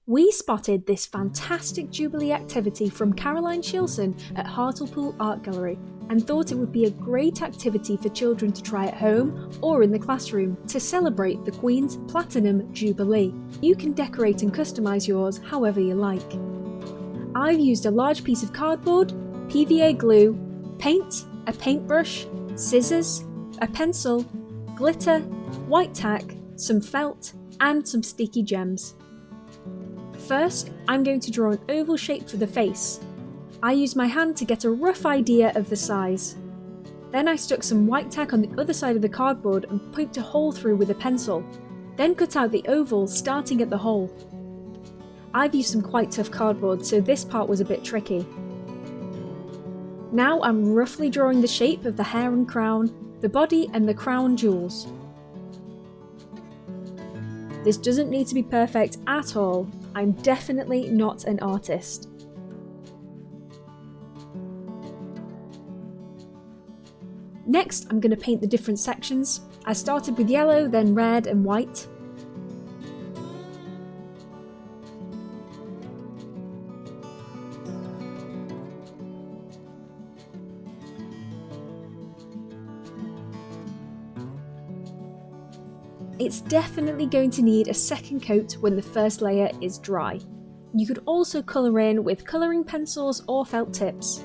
We spotted this fantastic Jubilee activity from Caroline Shilson at Hartlepool Art Gallery and thought it would be a great activity for children to try at home or in the classroom to celebrate the Queen's Platinum Jubilee. You can decorate and customise yours however you like. I've used a large piece of cardboard, PVA glue, paint, a paintbrush, scissors, a pencil, glitter, white tack, some felt and some sticky gems. First, I'm going to draw an oval shape for the face. I used my hand to get a rough idea of the size. Then I stuck some white tack on the other side of the cardboard and poked a hole through with a pencil, then cut out the oval starting at the hole. I've used some quite tough cardboard, so this part was a bit tricky. Now I'm roughly drawing the shape of the hair and crown, the body and the crown jewels. This doesn't need to be perfect at all. I'm definitely not an artist. Next, I'm going to paint the different sections. I started with yellow, then red and white. It's definitely going to need a second coat when the first layer is dry. You could also colour in with colouring pencils or felt tips.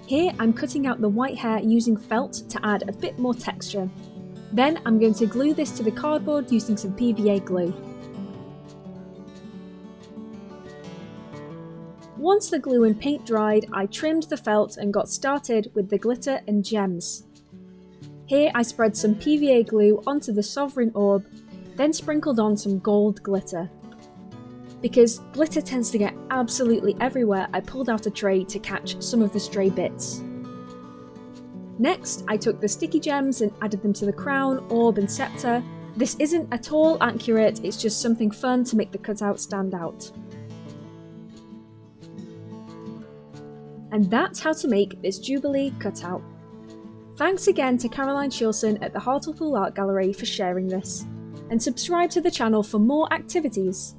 Here I'm cutting out the white hair using felt to add a bit more texture. Then I'm going to glue this to the cardboard using some PVA glue. Once the glue and paint dried, I trimmed the felt and got started with the glitter and gems. Here I spread some PVA glue onto the sovereign orb, then sprinkled on some gold glitter. Because glitter tends to get absolutely everywhere, I pulled out a tray to catch some of the stray bits. Next, I took the sticky gems and added them to the crown, orb and scepter. This isn't at all accurate, it's just something fun to make the cutout stand out. And that's how to make this Jubilee cutout. Thanks again to Caroline Shilson at the Hartlepool Art Gallery for sharing this. And subscribe to the channel for more activities.